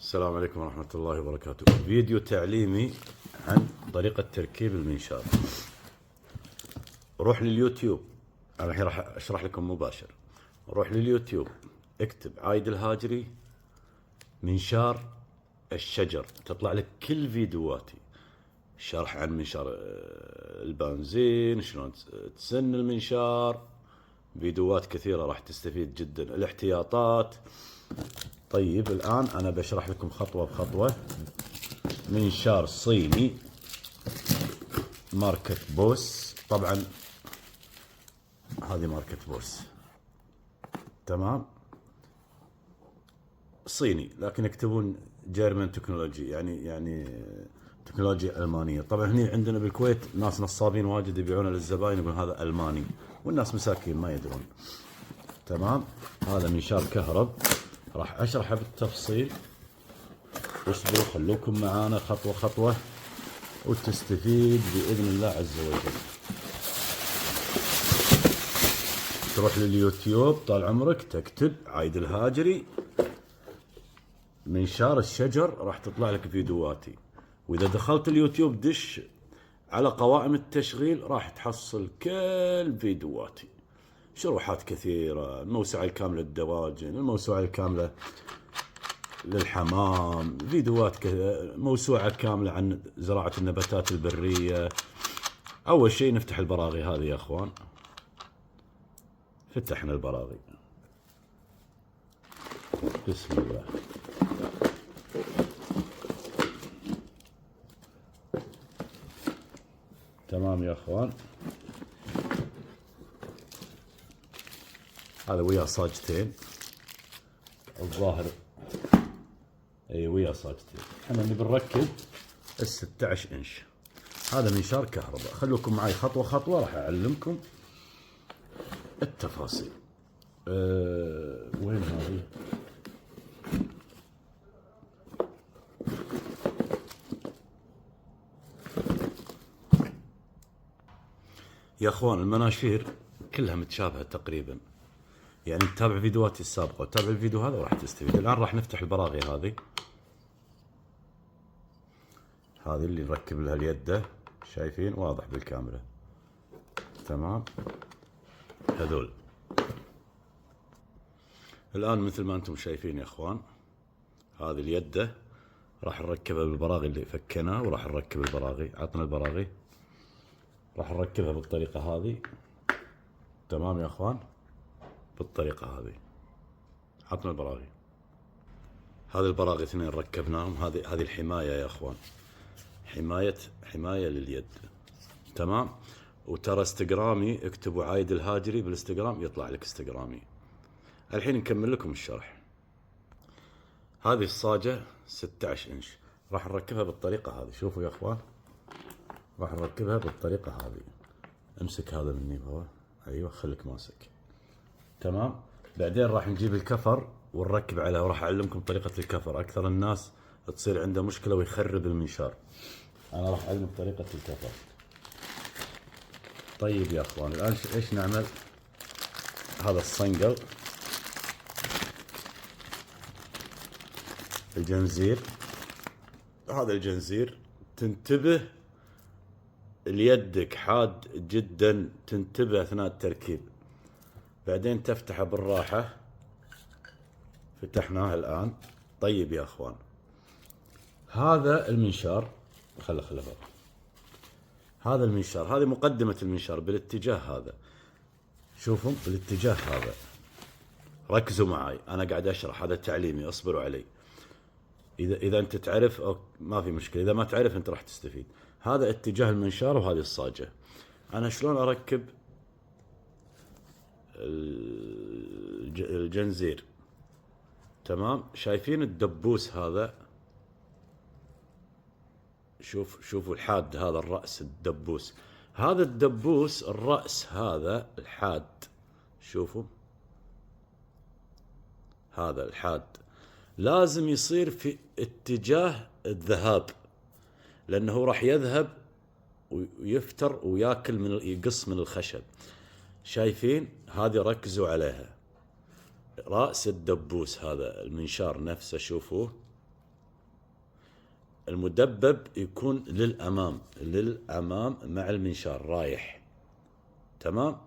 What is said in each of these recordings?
السلام عليكم ورحمة الله وبركاته. فيديو تعليمي عن طريقة تركيب المنشار. روح لليوتيوب، أنا الحين راح أشرح لكم مباشر. روح لليوتيوب، اكتب عايد الهاجري منشار الشجر، تطلع لك كل فيديوهاتي، شرح عن منشار البنزين، شلون تسن المنشار، فيديوهات كثيرة راح تستفيد جدا، الاحتياطات. طيب الآن أنا بشرح لكم خطوة بخطوة منشار صيني ماركة بوس. طبعا هذه ماركة بوس، تمام، صيني لكن يكتبون جيرمان تكنولوجي، يعني تكنولوجيا ألمانية. طبعا هنا عندنا بالكويت ناس نصابين واجد يبيعونه للزباين يقول هذا ألماني، والناس مساكين ما يدرون. تمام، هذا منشار كهرب، راح أشرحه بالتفصيل، اصبروا خلوكم معانا خطوة خطوة وتستفيد بإذن الله عز وجل. تروح لليوتيوب طال عمرك تكتب عايد الهاجري منشار الشجر، راح تطلع لك فيديوهاتي. واذا دخلت اليوتيوب دش على قوائم التشغيل راح تحصل كل فيديوهاتي، شروحات كثيرة، الموسوعة الكاملة للدواجن، الموسوعة الكاملة للحمام، فيديوهات موسوعة كاملة عن زراعة النباتات البرية. اول شيء نفتح البراغي هذه يا اخوان، فتحنا البراغي، بسم الله. تمام يا اخوان، هذا ويا صاجتين الظاهر، اي ويا صاجتين. احنا اللي بنركب ال 16 انش. هذا منشار كهرباء، خلوكم معي خطوه خطوه راح اعلمكم التفاصيل. وين هذه؟ يا اخوان المناشير كلها متشابهه تقريبا، يعني تتابع فيديوهاتي السابقه وتتابع الفيديو هذا وراح تستفيد. الان راح نفتح البراغي هذه اللي نركب لها اليده، شايفين واضح بالكاميرا، تمام. هذول الان مثل ما انتم شايفين يا اخوان، هذه اليده راح نركبها بالبراغي اللي فكناه، وراح نركب البراغي، عطنا البراغي، راح نركبها بالطريقه هذه، تمام يا اخوان، بالطريقه هذه. عطنا البراغي، هذه البراغي اثنين ركبناهم، هذه الحمايه يا اخوان، حمايه لليد، تمام. وترى انستغرامي، اكتبوا عايد الهاجري بالانستغرام يطلع لك انستغرامي. الحين نكمل لكم الشرح. هذه الصاجه 16 انش راح نركبها بالطريقه هذه، شوفوا يا اخوان، راح نركبها بالطريقه هذه. امسك هذا مني هو، ايوه خليك ماسك، تمام. بعدين راح نجيب الكفر ونركب عليها، وراح اعلمكم طريقه الكفر. اكثر الناس تصير عنده مشكله ويخرب المنشار، انا راح اعلمك طريقه الكفر. طيب يا اخوان الان ايش نعمل؟ هذا الصنقل، الجنزير، هذا الجنزير، تنتبه ليدك حاد جدا، تنتبه اثناء التركيب. بعدين تفتحه بالراحه، فتحناه الان. طيب يا اخوان، هذا المنشار خله برا. هذا المنشار، هذه مقدمة المنشار بالاتجاه هذا، شوفوا بالاتجاه هذا، ركزوا معي أنا قاعد أشرح، هذا تعليمي، اصبروا علي. إذا أنت تعرف ما في مشكلة، إذا ما تعرف أنت راح تستفيد. هذا اتجاه المنشار وهذه الصاجة. أنا شلون أركب الجنزير؟ تمام، شايفين الدبوس هذا؟ شوفوا الحاد هذا الرأس، الدبوس هذا، الدبوس الرأس هذا الحاد، شوفوا هذا الحاد لازم يصير في اتجاه الذهاب، لأنه راح يذهب ويفتر وياكل يقص من الخشب. شايفين هذه؟ ركزوا عليها، رأس الدبوس هذا المنشار نفسه، شوفوه المدبب يكون للأمام، مع المنشار رايح. تمام.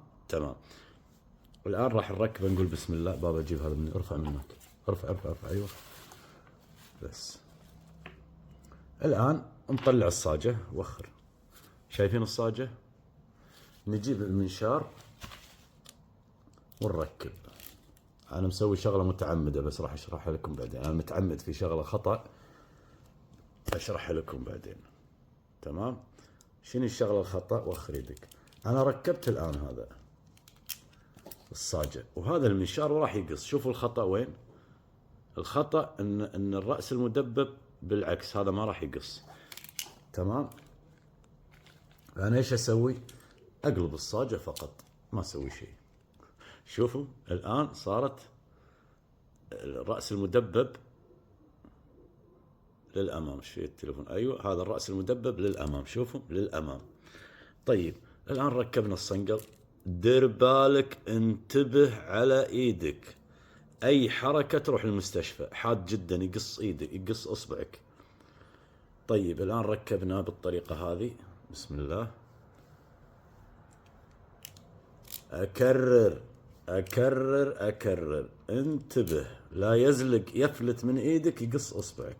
الآن راح نركبه، نقول بسم الله. بابا جيب هذا مني، ارفع منك، ارفع. أيوه بس. الآن نطلع الصاجة، وخر. شايفين الصاجة؟ نجيب المنشار ونركب. أنا مسوي شغلة متعمدة بس راح أشرحها لكم بعدين. أنا متعمد في شغلة خطأ أشرحها لكم بعدين. تمام. شنو الشغلة الخطأ؟ وخر يدك. أنا ركبت الآن هذا الصاجة وهذا المنشار وراح يقص. شوفوا الخطأ وين؟ الخطأ ان الرأس المدبب بالعكس، هذا ما راح يقص. تمام. انا ايش اسوي؟ اقلب الصاجة فقط، ما اسوي شيء. شوفوا الان صارت الرأس المدبب للامام. شيء التليفون، ايوه هذا الرأس المدبب للامام، شوفوا للامام. طيب الان ركبنا الصنقل. دير بالك، انتبه على ايدك، اي حركة تروح المستشفى. حاد جدا يقص ايدك، يقص اصبعك. طيب الان ركبناه بالطريقة هذه. بسم الله. اكرر. انتبه لا يزلق، يفلت من ايدك، يقص اصبعك.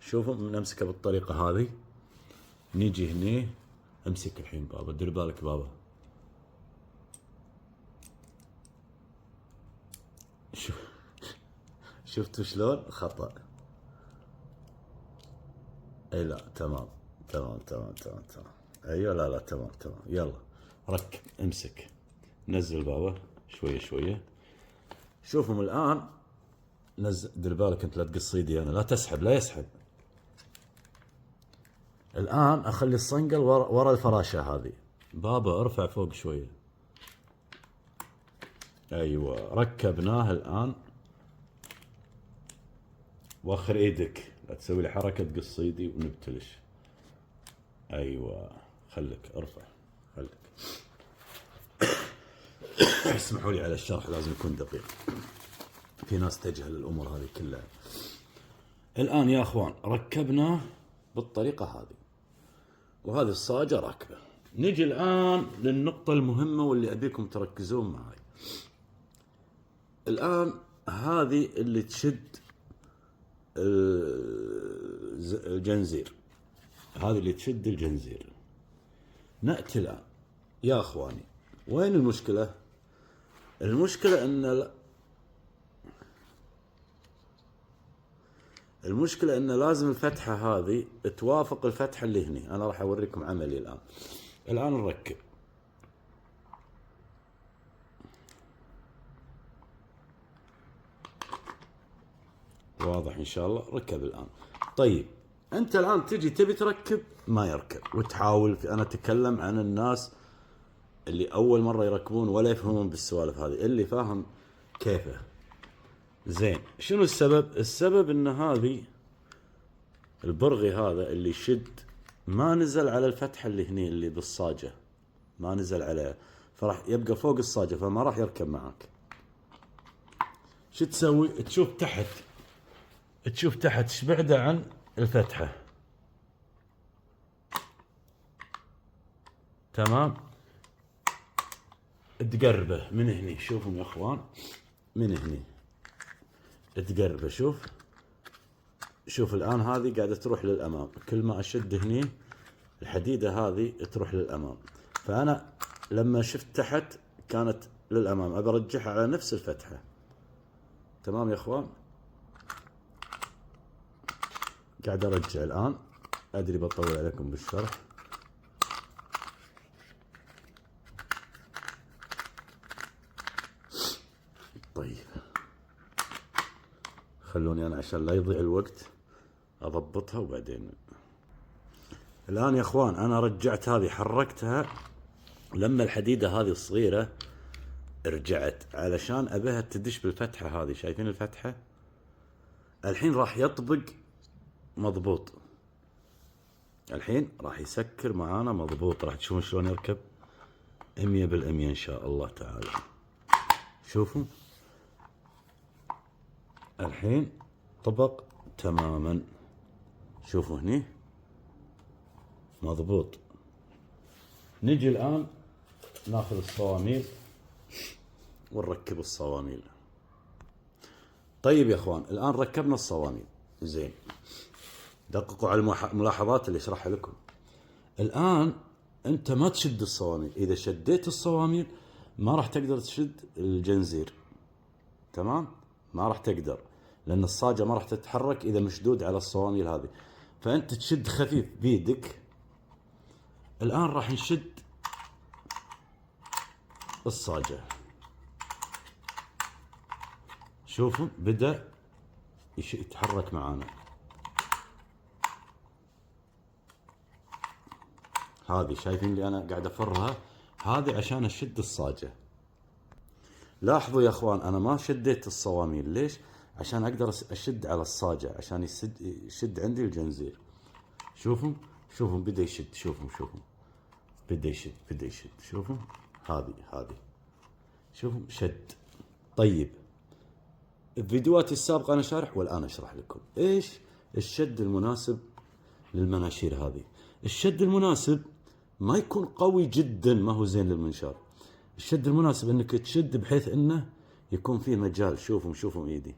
شوفوا نمسكه بالطريقة هذه. نيجي هني. امسك الحين بابا، دير بالك بابا. شفتوا شلون؟ خطأ. اي لا تمام. ايوه لا تمام. يلا ركب، امسك، نزل بابا شوية. شوفهم الان. نزل، دير بالك انت لا تقص ايدي انا، لا تسحب، لا يسحب. الان اخلي الصنقل ورا الفراشة هذه. بابا ارفع فوق شوية. ايوه ركبناه الان. واخر ايدك، لا تسوي لي حركة تقص ايدي ونبتلش. ايوه خليك ارفع، خليك. اسمحوا لي على الشرح، لازم يكون دقيق، في ناس تجهل الامور هذه كلها. الان يا اخوان ركبناه بالطريقة هذه، وهذه الصاجة راكبة. نجي الان للنقطة المهمة واللي ابيكم تركزون معي. الان هذه اللي تشد الجنزير، هذه اللي تشد الجنزير. نأتي الآن يا أخواني، وين المشكلة؟ المشكلة أن لازم الفتحة هذه توافق الفتحة اللي هني. أنا راح أوريكم عملي الآن نركب. واضح إن شاء الله. ركب الآن. طيب أنت الآن تجي تبي تركب ما يركب وتحاول. أنا أتكلم عن الناس اللي أول مرة يركبون ولا يفهمون بالسوالف هذه. اللي فاهم كيفه زين. شنو السبب؟ السبب ان هذه البرغي هذا اللي يشد ما نزل على الفتحة اللي هني اللي بالصاجة، ما نزل عليها، فراح يبقى فوق الصاجة، فما راح يركب معك. شو تسوي؟ تشوف تحت ايش بعده عن الفتحة. تمام. تقربه من هني. شوفوا يا اخوان، من هني تقربه. شوف الآن هذه قاعدة تروح للأمام. كل ما أشد هني الحديدة هذه تروح للأمام. فأنا لما شفت تحت كانت للأمام، أبى أرجعها على نفس الفتحة. تمام يا أخوان. قاعد أرجع الآن. أدري بطول عليكم بالشرح. طيب خلوني أنا عشان لا يضيع الوقت أضبطها وبعدين. الآن يا أخوان أنا رجعت هذه، حركتها لما الحديدة هذه الصغيرة رجعت علشان أبيها تدش بالفتحة هذه. شايفين الفتحة؟ الحين راح يطبق مضبوط. الحين راح يسكر معانا مضبوط. راح تشوفون شلون يركب 100% إن شاء الله تعالى. شوفوا الحين طبق تماما. شوفوا هني مضبوط. نجي الآن ناخذ الصواميل ونركب الصواميل. طيب يا اخوان، الآن ركبنا الصواميل زين، دققوا على الملاحظات اللي اشرحها لكم. الآن انت ما تشد الصواميل، اذا شديت الصواميل ما راح تقدر تشد الجنزير، تمام؟ ما راح تقدر، لان الصاجة ما راح تتحرك اذا مشدود على الصواميل هذه. فانت تشد خفيف بيدك. الآن راح نشد الصاجة. شوفوا بدأ يتحرك معانا. هذه شايفين اللي انا قاعد افرها، هذه عشان اشد الصاجة. لاحظوا يا اخوان، انا ما شديت الصواميل. ليش؟ عشان اقدر اشد على الصاجة، عشان يشد عندي الجنزير. شوفوا شوفوا بدأ يشد. شوفوا بدأ يشد. شوفوا هذه شوفوا شد. طيب الفيديوهات السابقة انا شارح، والان اشرح لكم ايش الشد المناسب للمناشير هذه. الشد المناسب ما يكون قوي جدا، ما هو زين للمنشار. الشد المناسب انك تشد بحيث انه يكون فيه مجال. شوفوا ايدي،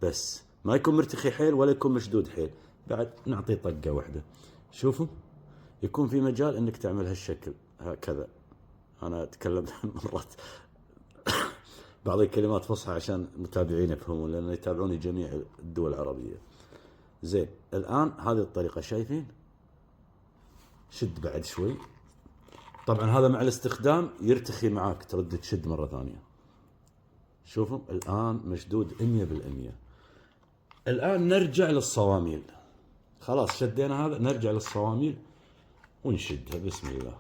بس ما يكون مرتخي حيل ولا يكون مشدود حيل. بعد نعطيه طقة واحدة. شوفوا يكون في مجال انك تعمل هالشكل هكذا. انا اتكلم مرات بعض الكلمات فصحى عشان المتابعين يفهمون، لان يتابعوني جميع الدول العربية. زين، الان هذه الطريقة شايفين؟ شد بعد شوي. طبعا هذا مع الاستخدام يرتخي معاك، ترد تشد مرة ثانية. شوفوا الآن مشدود 100%. الآن نرجع للصواميل. خلاص شدينا هذا، نرجع للصواميل ونشدها. بسم الله،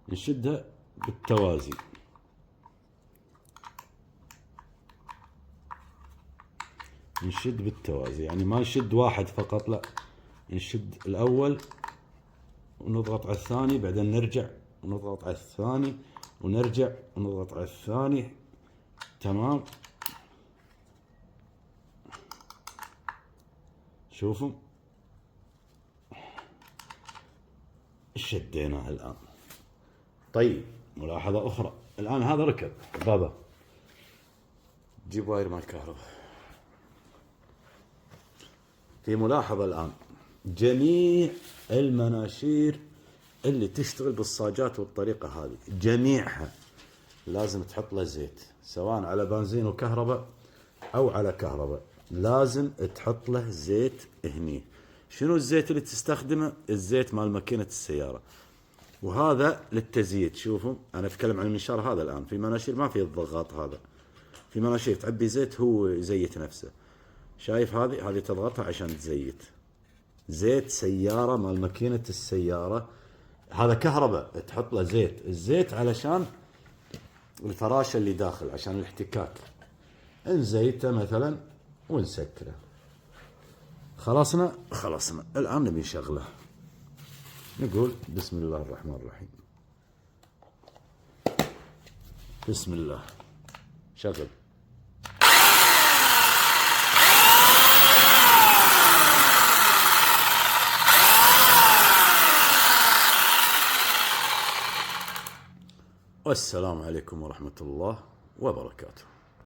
نشدها بالتوازي. نشد بالتوازي، يعني ما نشد واحد فقط، لا، نشد الأول ونضغط على الثاني، بعدين نرجع ونضغط على الثاني ونرجع ونضغط على الثاني. تمام. شوفوا شديناه الآن. طيب ملاحظة أخرى، الآن هذا ركب. بابا جيب واير مال الكهرباء. في ملاحظة الآن، جميع المناشير اللي تشتغل بالصاجات والطريقة هذه جميعها لازم تحط له زيت، سواء على بنزين وكهرباء أو على كهرباء. لازم تحط له زيت هني. شنو الزيت اللي تستخدمه؟ الزيت مال ماكينة السيارة، وهذا للتزييت. شوفوا أنا أتكلم عن المنشار هذا الآن. في مناشير ما في الضغط هذا، في مناشير تعبي زيت هو يزيت نفسه. شايف هذه تضغطها عشان تزيت. زيت سيارة مال ماكينة السيارة. هذا كهرباء تحط له زيت. الزيت علشان الفراشة اللي داخل، عشان الاحتكاك. نزيته مثلا ونسكره. خلصنا. الآن نبي نشغله. نقول بسم الله الرحمن الرحيم. بسم الله. شغل. والسلام عليكم ورحمة الله وبركاته.